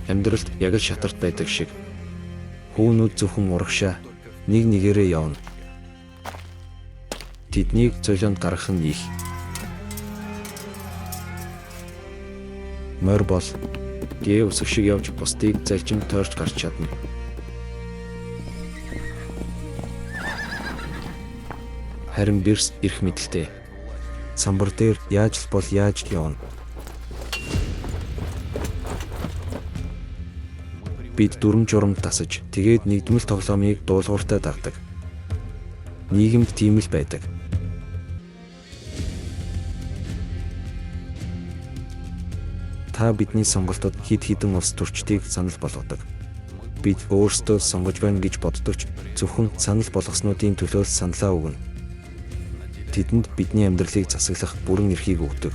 Амьдралд яг л шатарт байдаг шиг. Хүүнүүд зөвхөн урагшаа нэг нэгээрээ явна. Тэднийг золионд гаргах нь их. Морь бол гээ өсөг шиг явж бусдыг залжин тойрч гарч чадна. Харин бэрс ирэх мэдлэлтэй. Самбар дээр яаж л бол яаж явна. Бид дүрм журамд тасаж тэгээд нэгдмэл тоглоомыг дуулууртай дагдаг. Нийгэмд тийм л байдаг. Та бидний сонголтод хэд хэдэн улс төрчдийг санал болгодог. Бид өөрсдөө сонгож байна гэж боддог ч зөвхөн санал болгоснуудын төлөө саналаа өгнө. Тэдэнд бидний амьдралыг засаглах бүрэн эрхийг өгдөг.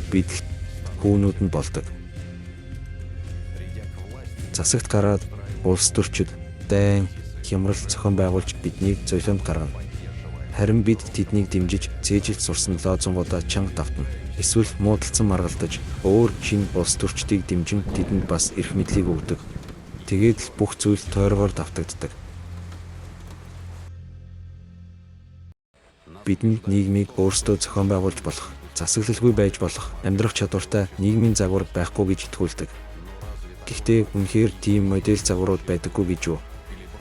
Бид хүүнүүд нь болдог. Засагт гараад улс төрчид дайн хямрал зохион байгуулж биднийг золионд гаргана. Харин бид тэднийг дэмжиж цээжилт сурсан лоозунгуудаа чанга давтна. Эсвэл муудалцсан маргалдаж өөр шинэ улс төрчдийг дэмжин тэдэнд бас эрх мэдлийг өгдөг. Тэгээд л бүх зүйл тойргоор давтагддаг. Бидэнд нийгмийг өөрсдөө зохион байгуулж болох, засаглалгүй байж болох амьдрах чадвартай нийгмийн загвар байхгүй гэж итгүүлдэг. Гэхдээ үнэхээр тийм модель загварууд байдаггүй гэж юу?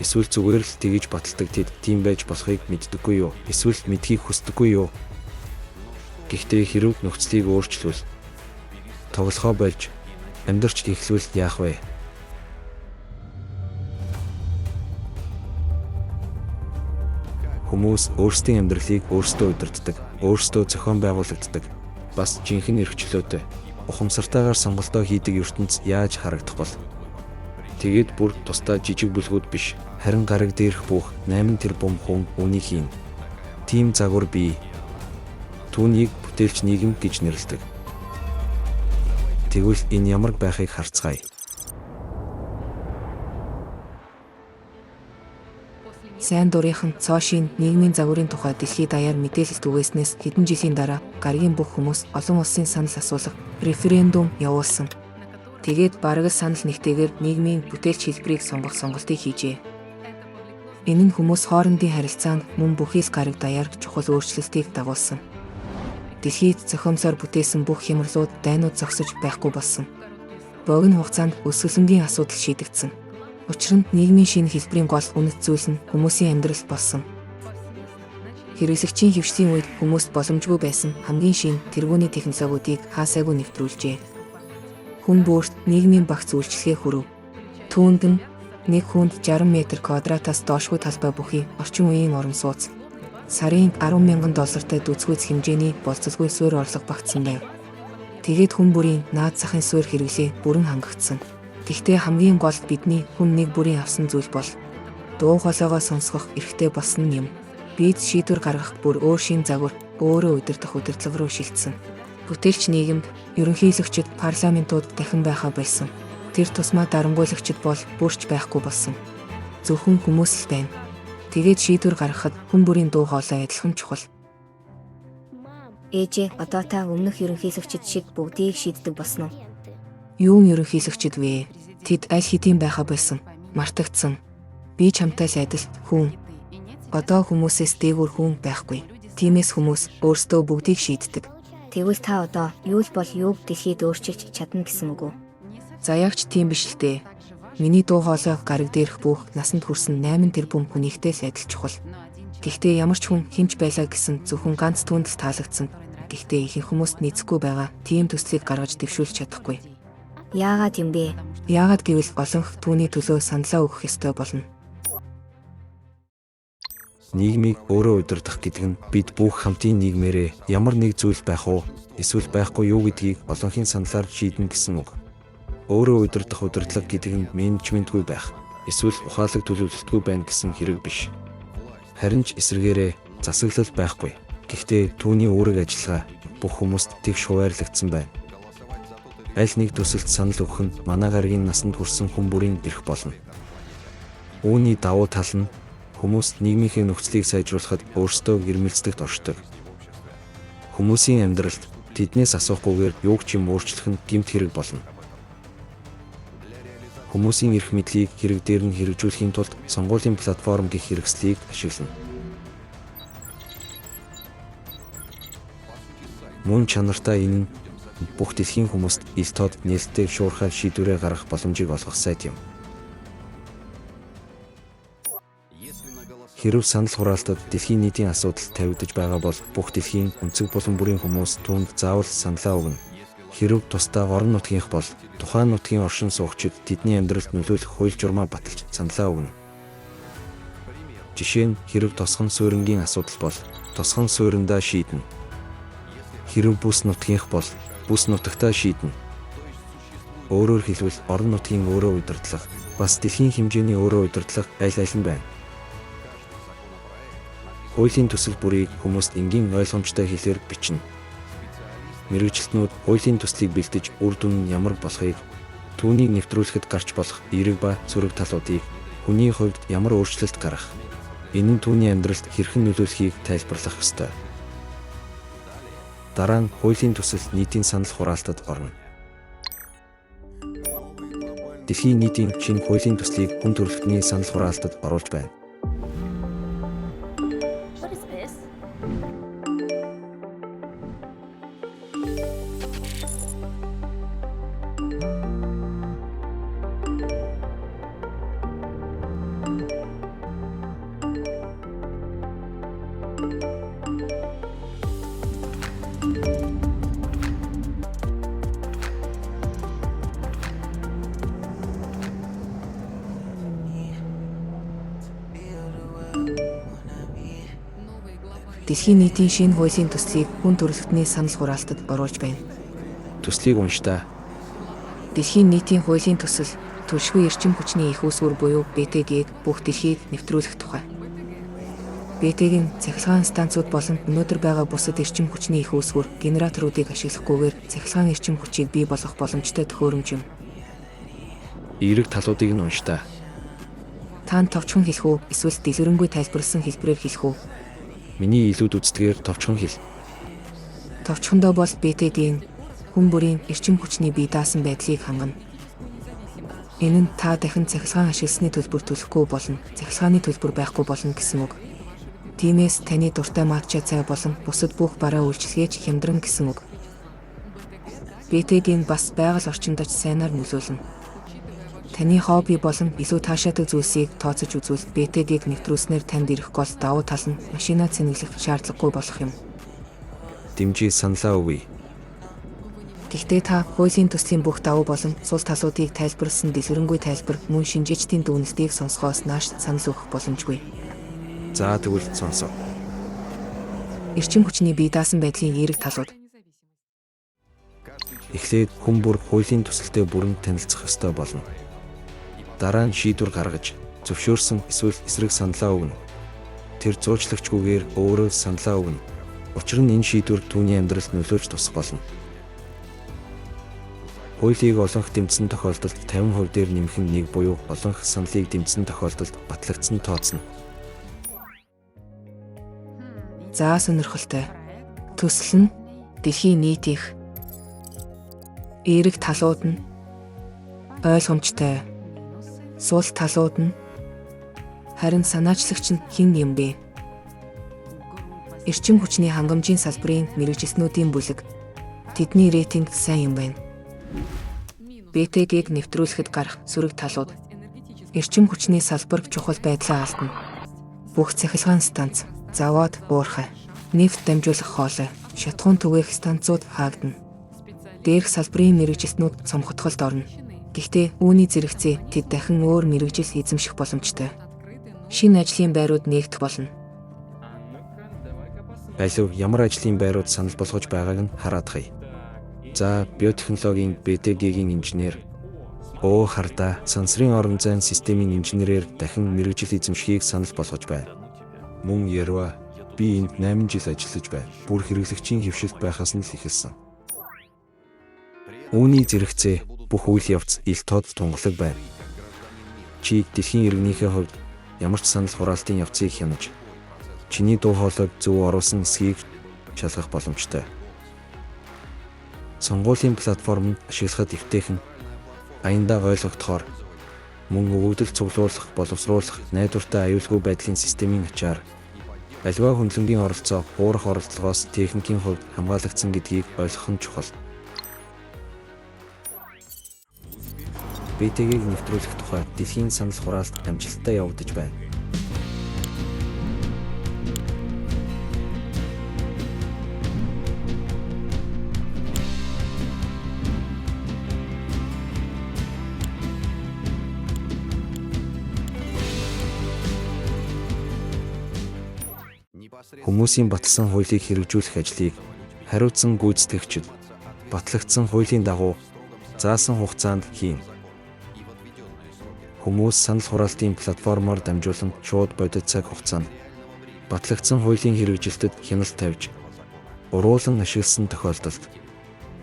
Эсвэл зүгээр л тэгж баталдаг тэд тийм байж болохыг мэддэггүй юу? Эсвэл мэдхийг хүсдэггүй юу? Гэхдээ хэрэг нөхцөлийг өөрчлөвл тоглохоо болж амьдрч эхлүүл яах вэ? Хүмүүс өөрсдийн амьдралыг өөрсдөө удирддаг, өөрсдөө зохион байгуулагддаг. Бас жинхэнэ эрх чөлөөтэй. Ухамсартайгаар сонголтоо хийдэг ертөнц яаж харагдах бол? Тэгээд бүр тусдаа жижиг бүлгүүд биш, харин гараг дээрх бүх 8 тэрбум хүн үнийг хийн. Тим загвар бий. Түүнийг бүтээлч нийгэм гэж нэрлэдэг. Тэгвэл энэ ямар байхыг харцгаая. Сайн дурынхан цоошийн нийгмийн загварын тухай дэлхийд даяар мэдээлэл түгээснээс хэдэн жилийн дараа гарагийн бүх хүмүүс олон улсын санал асуулах референдум явуулсан. Тэгээд бараг л санал нэгтэйгээр нийгмийн бүтээлч хэлбэрийг сонгох сонголтыг хийжээ. Энэ нь хүмүүс хоорондын харилцаанд мөн бүхий л гараг даяар чухал өөрчлөлтийг дагуулсан. Дэлхийд зохиомжоор бүтээсэн бүх хямралууд дайнууд зогсож байхгүй болсон. Богино хугацаанд өсгөлөнгийн асуудал шийдэгдсэн. Учир нь нийгмийн шинэ хэлбэрийн гол үнэт зүйл нь хүмүүсийн амьдрал болсон. Хэрэглэгчийн хөвшлийн үед хүмүүст боломжгүй байсан хамгийн шинэ тэргүүний технологиудыг хаасайгүй нэвтрүүлжээ. Хүн бүрт нийгмийн багц үйлчлэгээ хүрв. Түүнд нь нэг хүнд 60 м²-аас доошгүй талбай бүхий орчин үеийн орон сууц. Сарын $10,000 дүцгүйц хэмжээний болцолгүй суурь орлого багтсан байв. Тэгээд хүн бүрийн наад захын суурь хэрэглээ бүрэн хангагдсан. Гэхдээ хамгийн гол бидний хүн нэг бүрийн авсан зүйл бол дуу хоолойгоо сонсгох эрхтэй болсон юм. Бид шийдвэр гаргах бүр өөр шин загвар, өөрөө удирдах удирдлага руу шилжсэн. Бүтээлч нийгэмд ерөнхийлөгчд, парламентууд дахин байхаа болсон. Тэр тусмаа дарамгүйлагчд бол бүрч байхгүй болсон. Зөвхөн хүмүүс л байна. Тэгээд шийдвэр гаргахад хүн бүрийн дуу хоолой адилхан чухал. Ээжээ, одоо та өмнөх ерөнхийлөгчд шиг бүгдийг шийддэг болсон уу? Юун ерөнхийлөгчд вэ? Тэд аль хэдийн байхаа байсан. Мартагдсан. Би чамтай л адил хүн. Одоо хүмүүсээс дээгүүр хүн байхгүй. Тиймээс хүмүүс өөрсдөө бүгдийг шийддэг. Тэгвэл та одоо юу л бол юуг дэлхийд өөрчилж чадна гэсэн үг үү? За ягч тийм биш л дээ. Миний дуу хоолой гараг дээрх бүх насанд хүрсэн 8 тэрбум хүнийхтэй л адил чухал. Гэхдээ ямар ч хүн хинч байлаа гэсэн зөвхөн ганц түүнд л таалагдсан. Гэхдээ ихэнх хүмүүст нийцэхгүй байгаа тийм төслийг гаргаж дэвшүүлж чадахгүй. Яагаад юм бэ? Яагаад гэвэл олонх түүний төлөө саналаа өгөх ёстой болно. Нийгмийг өөрөө удирдах гэдэг нь бид бүх хамтын нийгмээрээ ямар нэг зүйл байх уу, эсвэл байхгүй юу гэдгийг олонхын саналаар шийднэ гэсэн үг. Өөрөө удирдах удирдлага гэдэг нь менежментгүй байх, эсвэл ухаалаг төлөвлөлтгүй байна гэсэн хэрэг биш. Харин ч эсвэргээрээ засаглал байхгүй. Гэхдээ түүний үүрэг ажиллагаа бүх хүмүүст тэгш хуваарлагдсан байна. Аль нэг төсөлд санал өгөх нь манай гарагийн насанд хүрсэн хүн бүрийн эрх болно. Үүний давуу тал нь хүмүүс нийгмийнхээ нөхцөлийг сайжруулахад өөрсдөө ирмэлцдэгт оршдог. Хүмүүсийн амьдралд тэднээс асуухгүйгээр юуг ч юм өөрчлөх нь гэмт хэрэг болно. Хүмүүсийн эрх мэдлийг хэрэг дээр нь хэрэгжүүлэхийн тулд сонгуулийн платформ гэх хэрэгслийг ашиглана. Мөн чанартай энэ нь бүх дэлхийн хүмүүст ил тод нээлттэй шуурхай шийдвэрээ гаргах боломжийг олгох сайт юм. Хэрв санал хураалтад дэлхийн нийтийн асуудал тавигдаж байгаа бол бүх дэлхийн өнцөг булан бүрийн хүмүүс түүнд заавал саналаа өгнө. Хэрв тусдаа орон нутгийнх бол тухайн нутгийн оршин суугчид тэдний амьдралд нөлөөлөх хууль журмаа баталж саналаа өгнө. Жишээ нь хэрв тосгон суурингийн асуудал бол тосгон сууриндаа шийднэ. Хэрв бүс нутгийнх бол бүс нутагтаа шийднэ. Өөрөөр хэлбэл орон нутгийн өөрөө удирдлага бас дэлхийн хэмжээний өөрөө удирдлага аль аль нь байна. Хуулийн төсөл бүрийг хүмүүст энгийн ойлгомжтой хэлээр бичнэ. Мэргэжилтнүүд хуулийн төслийг бэлдэж үр дүн нь ямар болохыг, түүнийг нэвтрүүлэхэд гарч болох эерэг ба сөрөг талуудыг, хүний хувьд ямар өөрчлөлт гарах, энэ нь түүний амьдралд хэрхэн нөлөөлөхийг тайлбарлах ёстой. Дараа нь хуулийн төсөл нийтийн санал хураалтад орно. Дэлхийн нийтийн шинэ хуулийн төслийг хүн төрөлхтний санал хураалтад оруулж байна. Дэлхийн нийтийн шинэ хуулийн төслийг хүн төрөлхтний санал хураалтад оруулж байна. Төслийг уншдаа. Дэлхийн нийтийн хуулийн төсөл түлшгүй эрчим хүчний их үүсвэр буюу БТГ-г бүх дэлхийд нэвтрүүлэх тухай. БТГ-ийн цахилгаан станцууд болон өнөөдөр байгаа бусад эрчим хүчний их үүсвэр генераторуудыг ашиглахгүйгээр цахилгаан эрчим хүчийг бий болгох боломжтой төхөөрөмж юм. Эерэг талуудыг нь уншдаа. Таанд товчхон хэлэх үү, эсвэл дэлгэрэнгүй тайлбарласан хэлбэрээр хэлэх үү? Миний илүүд үздгээр товчхон хэл. Товчхондоо бол БТГ-ийн хүн бүрийн эрчим хүчний бие даасан байдлыг хангана. Энэ нь та дахин цахилгаан ашигласны төлбөр төлөхгүй болно, цахилгааны төлбөр байхгүй болно гэсэн үг. Тиймээс таны дуртай матча цай болон бусад бүх бараа үйлчилгээч хямдран гэсэн үг. БТГ-ийн бас байгаль орчинд оч сайнаар нөлөөлнө. Таны хобби болон илүү таашаадаг зүйлсийг тооцож үзвэл БТГ-г нэвтрүүлснээр танд ирэх гол давуу тал нь машинаа цэнэглэх шаардлагагүй болох юм. Дэмжиж саналаа өгье. Гэхдээ та хуулийн төслийн бүх давуу болон сул талуудыг тайлбарласан дэлгэрэнгүй тайлбар мөн шинжээчдийн дүгнэлтийг сонсохоос нааш санал өгөх боломжгүй. За тэгвэл сонсоо. Эрчим хүчний бие даасан байдлын эерэг талууд. Эхлээд хүн бүр хуулийн төсөлтэй бүрэн танилцах ёстой болно. Дараа нь шийдвэр гаргаж, зөвшөөрсөн эсвэл эсрэг саналаа өгнө. Тэр зуучлагчгүйгээр өөрөө саналаа өгнө. Учир нь энэ шийдвэр түүний амьдралд нөлөөлж тусах болно. Хуулийг олонх дэмжсэн тохиолдолд 50% дээр нэмэх нь нэг буюу олонх саналыг дэмжсэн тохиолдолд батлагдсан тооцно. За сонирхолтой. Төсөл нь дэлхийн нийтийнх эерэг талууд нь ойлгомжтой. Сул талууд нь харин санаачлагч нь хэн юм бэ? Эрчим хүчний хангамжийн салбарын мэргэжилтнүүдийн бүлэг. Тэдний рейтинг сайн юм байна. БТГ-г нэвтрүүлэхэд гарах сөрөг талууд. Эрчим хүчний салбар чухал байдлаа алдна. Бүх цахилгаан станц, завод, уурхай, нефт дамжуулах хоолой, шатхуун түгээх станцууд хаагдана. Дээрх салбарын мэргэжилтнүүд цомхотголд орно. Гэхдээ үүний зэрэгцээ тэд дахин өөр мэргэжил эзэмших боломжтой. Шинэ ажлын байрууд нээгдэх болно. Алив ямар ажлын байрууд санал болгож байгааг нь хараад хай. За, биотехнологийн БТГ-гийн инженер хардаа сансрын орон зайн системийн инженерээр дахин мэргэжил эзэмшихийг санал болгож байна. Мөн ярва би энд 8 жил ажиллаж байна. Бүр хэрэглэгчийн хөвшилт байхаас нь л эхэлсэн. Үүний зэрэгцээ бүх үйл явц ил тод тунгалаг байна. Чи дэлхийн иргэнийхээ хувьд ямар ч санал хураалтын явцыг хянаж, чиний дуу хоолойг зөв оруулсан эсхийг шалгах боломжтой. Сонгуулийн платформ ашиглахад эвтэйхэн аяндаа ойлгогдохоор Мөн өгөгдөл цуглуулах, боловсруулах, найдвартай аюулгүй байдлын системийн ачаар аливаа хөндлөнгийн оролцоо, уурах оролдлогоос техникийн хувьд хамгаалагдсан гэдгийг ойлгох нь чухал. БТГ-г нэвтрүүлэх тухай дэлхийн санал хураалт амжилттай явагдаж байна. Хүмүүсийн баталсан хуулийг хэрэгжүүлэх ажлыг хариуцсан гүйцэтгэгчид батлагдсан хуулийн дагуу заасан хугацаанд хийн. Хүмүүс санал хураалтын платформоор дамжуулан шууд бодит цаг хугацаанд батлагдсан хуулийн хэрэгжилтэд хяналт тавьж уруулан ашигласан тохиолдолд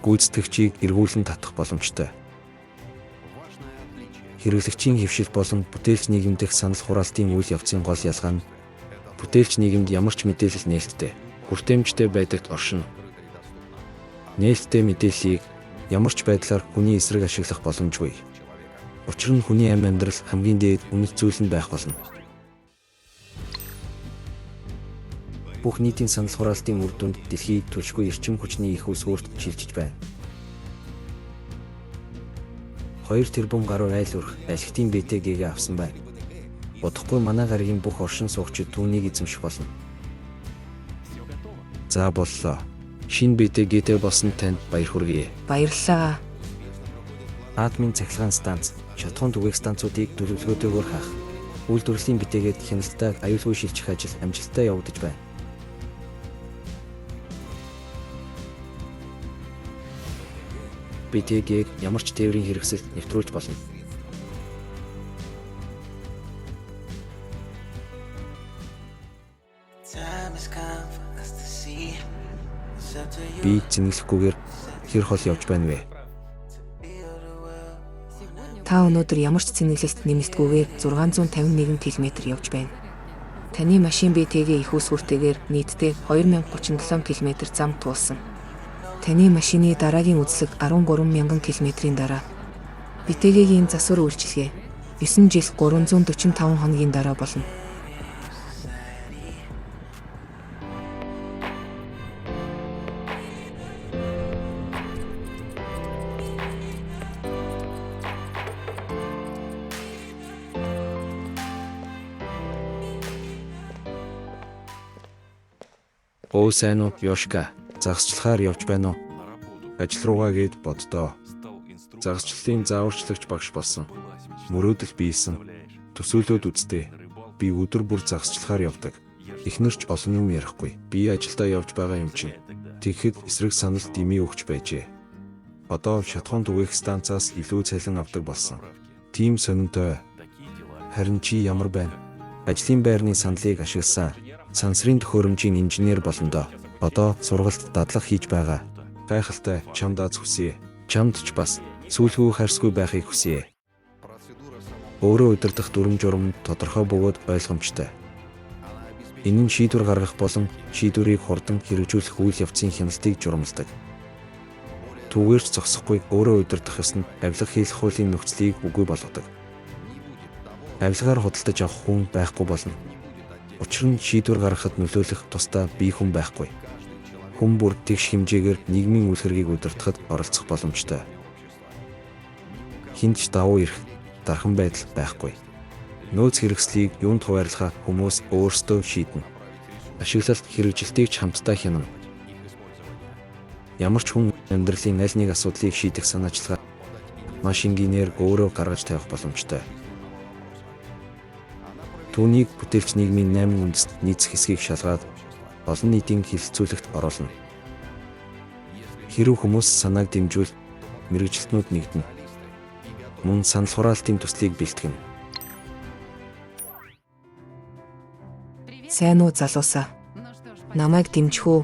гүйцэтгэгчийг эргүүлэн татах боломжтой. Хэрэглэгчийн хэвшил болон бүтээлч нийгэм дэх санал хураалтын үйл явцын гол ялгаа нь бүтээлч нийгэмд ямар ч мэдээлэл нээлттэй, хүртээмжтэй байдагт оршино. Нээлттэй мэдээллийг ямар ч байдлаар хүний эсрэг ашиглах боломжгүй. Учир нь хүний амьдрал хамгийн дээд үнэт зүйл нь байх болно. Бүх нийтийн санал хураалтын үр дүнд дэлхийд түлшгүй эрчим хүчний их усүрт шилжиж байна. 2 тэрбум гаруй айл өрх ашигтын БТГ-г авсан байна. Бодохгүй манай гарагийн бүх оршин суугчид түүнийг эзэмших болно. За боллоо. Шинэ БТГ-тэй болсон танд баяр хүргэе. Баярлалаа. Админ цахилгаан станц, шатхуун түгээх станцуудыг төлөвлөгөөтэйгээр хаах. Үйлдвэрлэлийн БТГ-д хяналттай аюулгүй шилжих ажил амжилттай явагдаж байна. БТГ-г ямар ч тээврийн хэрэгсэлд нэвтрүүлж болно. Би зингэлэхгүйгээр хэр хол явж байна вэ? Та өнөөдөр ямар ч цэнэглэлт нэмэгдгүйгээр 651 км явж байна. Таны машин БТГ их усүртэйгээр нийтдээ 2037 км зам туулсан. Таны машины дараагийн үзлэг 13,000 км-ийн дараа БТГ-гийн засвар үйлчилгээ 9 жил 345 хоногийн дараа болно. Оо сайн уу, Ёшка? Загасчлахаар явж байна уу? Ажил руугаа гээд боддоо. Загасчлалын зааварчлагч багш болсон. Мөрөөдөл биелсэн. Төсөөлөд үзтээ. Би өдөр бүр загасчлахаар явдаг. Эхнэрч олон юм ярихгүй. Би ажилдаа явж байгаа юм чинь. Тэгэхэд эсрэг санал дэмий өгч байжээ. Одоо шатхуун түгээх станцаас илүү цалин авдаг болсон. Тийм сонинтой. Харин чи ямар байна? Ажлын байрны саналыг ашигласан. Сансрын төхөөрөмжийн инженер болно доо. Одоо сургалт дадлага хийж байгаа. Гайхалтай, чамд аз хүсье. Чамд ч бас сүүлгүй харьсгүй байхыг хүсье. Өөрөө удирдах дүрм журам тодорхой бөгөөд ойлгомжтой. Энэ нь шийдвэр гаргах болон шийдвэрийг хурдан хэрэгжүүлэх үйл явцын хяналтыг журамладаг. Түүгээрч зогсохгүй өөрөө удирдах ёсны авилга хийх хуулийн нөхцөлийг үгүй болгодог. Авилгаар худалдаж авах хүн байхгүй болно. Учир нь шийдвэр гаргахад нөлөөлөх тусдаа бие хүн байхгүй. Хүн бүр тэгш хэмжээгээр нийгмийн үйл хэргийг удирдахад оролцох боломжтой. Хинч давуу ирэх, дархан байдал байхгүй. Нөөц хэрэгслийг юунд хуваарлахаа хүмүүс өөрсдөө шийднэ. Ашиглалт хэрэгжилтийг ч хамтдаа хянана. Ямар ч хүн амьдралын аль нэг асуудлыг шийдэх санаачлага маш энгийнээр өөрөө гаргаж тавих боломжтой. Түүнийг бүтээлч нийгмийн 8 үндэст нийцэх хэсгийг шалгаад олон нийтийн хилцүүлэгт оруулна. Хэрэв хүмүүс санааг дэмжүүл мэргэжилтнүүд нэгдэнэ. Мөн санал хураалтын төслийг бэлтгэнэ. Сайн уу залуусаа? Намайг дэмжих үү?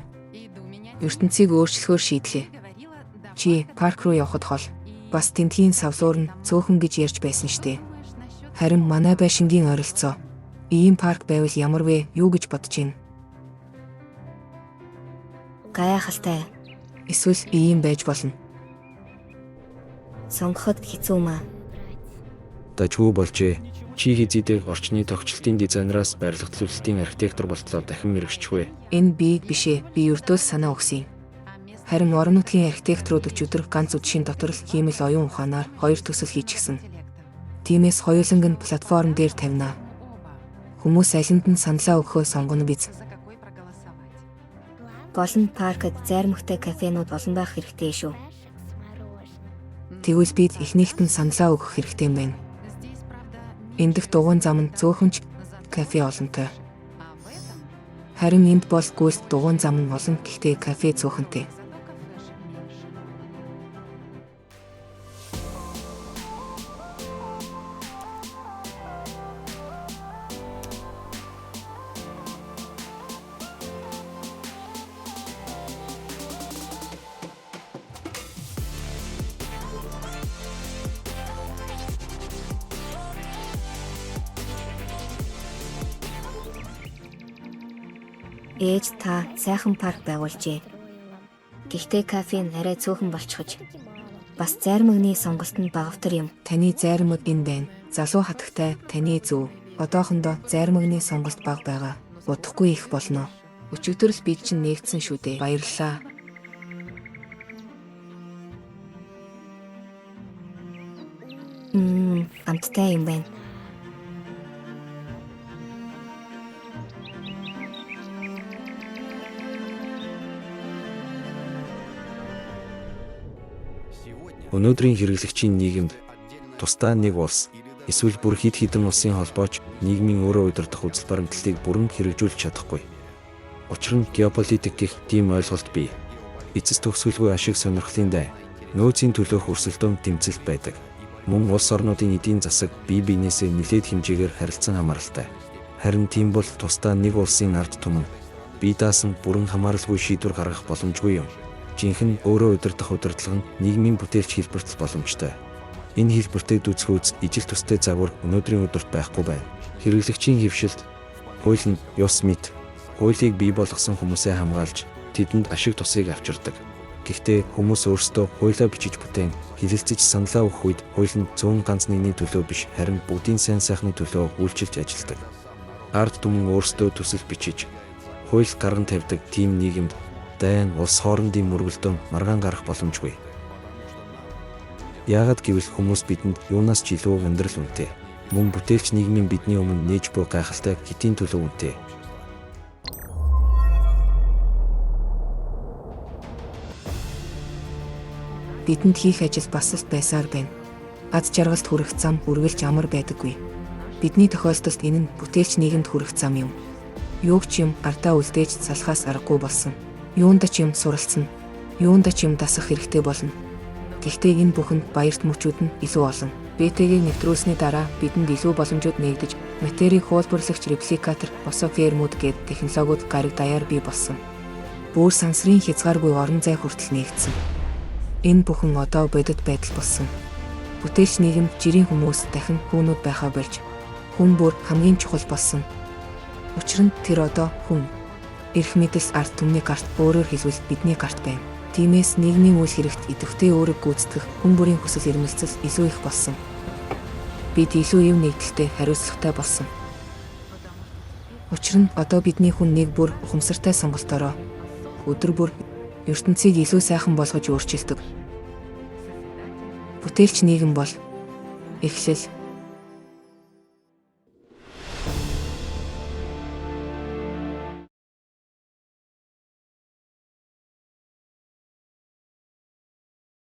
ертөнцийг өөрчлөхөөр шийдлээ. Чи парк руу явхад хол бас тентхийн савлуур нь цөөхөн гэж ярьж байсан штэ. Харин манай байшингийн ойролцоо ийм парк байвал ямар вэ? Юу гэж бодож байна? Гайхалтай. Эсвэл ийм байж болно. Сонгоход хэцүү маа. дажгүй болжээ. Чи хизээдэг орчны тогтчлтын дизайнераас барилгацлуулалтын архитектор болтлоо дахин мэрэгчгүй. Энэ би бишээ. Би өртөөс санаа өгсөн юм. Харин орон нутгийн архитекторууд өчигдөр ганц үдшийн дотор л хиймэл оюун ухаанаар 2 төсөл хийчихсэн. Тиймээс хоёуланг нь платформ дээр тавина. Хүмүүс алинд нь саналаа өгөхөө сонгоно биз. Гол нь паркд зайрмагтай кафенууд олон байх хэрэгтэй шүү. Тэгвэл бид эхнийхт нь саналаа өгөх хэрэгтэй юм байна. Энд дэх дугуйн зам нь цөөхөн ч кафе олонтой. Харин энд бол гүйцэд дугуйн зам нь олон гэхдээ кафе цөөхөнтэй. Ээж та сайхан парк байгуулжээ. Гэхдээ кафе нь арай цөөхөн болчихож. Бас зайрмагны сонголт нь багавтар юм. Таны зайрмаг энэ байна. Залуу хатагтай таны зөв. Одоохондоо зайрмагны сонголт бага байгаа. Удахгүй их болно. Өчигдөр л бид чинь нэгдсэн шүү дээ. Баярлалаа. Амттай юм байна. Өнөөдрийн хэрэглэгчийн нийгэмд тусдаа нэг улс эсвэл бүр хэд хэдэн улсын холбооч нийгмийн өөрөө удирдах үзэл баримтлалыг бүрэн хэрэгжүүлж чадахгүй. Учир нь геополитик гэх тийм ойлголт бий. Эцэс төгсгөлгүй ашиг сонирхлын дай, нөөцийн төлөөх өрсөлдөөн тэмцэлт байдаг. Мөн улс орнуудын эдийн засаг бие биенээсээ нэлээд хэмжээгээр харилцан хамааралтай. Харин тийм бол тусдаа нэг улсын ард түмэн бие даасан бүрэн хамааралгүй шийдвэр гаргах боломжгүй юм. Жинхэнэ өөрөө удирдах удирдлага нь нийгмийн бүтээлч хэлбэрт боломжтой. Энэ хэлбэртэй дүцхүүц ижил төстэй загвар өнөөдрийн өдөрт байхгүй байна. Хэрэглэгчийн хөвшилт, хууль нь ёс мэт, хуулийг бий болгосон хүмүүсээ хамгаалж тэдэнд ашиг тусыг авчирдаг. Гэхдээ хүмүүс өөрсдөө хуулиа бичиж бүтээн хэлэлцэж саналаа өгөх үед хууль нь зүүн ганц нэгний төлөө биш харин бүгдийн сайн сайхны төлөө үйлчилж ажилладаг. Ард түмэн өөрсдөө төсөл бичиж хууль гарган тавьдаг тийм нийгэмд дайн улс хоорондын мөргөлдөөн маргаан гарах боломжгүй. Яагаад гэвэл хүмүүс бидэнд юунаас ч илүү амьдрал үнэтэй. Мөн бүтээлч нийгмийн бидний өмнө нээж буй гайхалтай хэтийн төлөв үнэтэй. Бидэнд хийх ажил бас л байсаар байна. Аз жаргалд хүрэх зам үргэлж амар байдаггүй. Бидний тохиолдолд энэ нь бүтээлч нийгэмд хүрэх зам юм. Юуг ч юм ардаа үлдээж салахаас аргагүй болсон. Юунда ч юм суралцсан. Юунда ч юм дасах хэрэгтэй болно. Гэхдээ энэ бүхэнд баярт мөчүүд нь илүү олон. БТГ-ийг нэвтрүүлсний дараа бидэнд илүү боломжууд нэгдэж, материйг хуулбарлагч репликатор, босоо фермүүд гээд технологиуд гариг даяар бий болсон. Бүр сансрын хязгааргүй орон зай хүртэл нэгдсэн. Энэ бүхэн одоо бодит байдал болсон. Бүтээлч нийгэм жирийн хүмүүс дахин хүүнүүд байхаа болж, хүн бүр хамгийн чухал болсон. Учир нь тэр одоо хүн. Эрх мэдэл ард түмний гарт, өөрөөр хэлбэл бидний гарт байна. Тиймээс нийгмийн үйл хэрэгт идэвхтэй өөрөг гүйцэтгэх хүн бүрийн хүсэл эрмэлзэл илүү их болсон. Бид илүү юм нэгдэлтэй хариуцлагатай болсон. Учир нь одоо бидний хүн нэг бүр ухамсартай сонголтоороо өдөр бүр ертөнцийг илүү сайхан болгож өөрчилдөг. Бүтээлч нийгэм бол эхлэл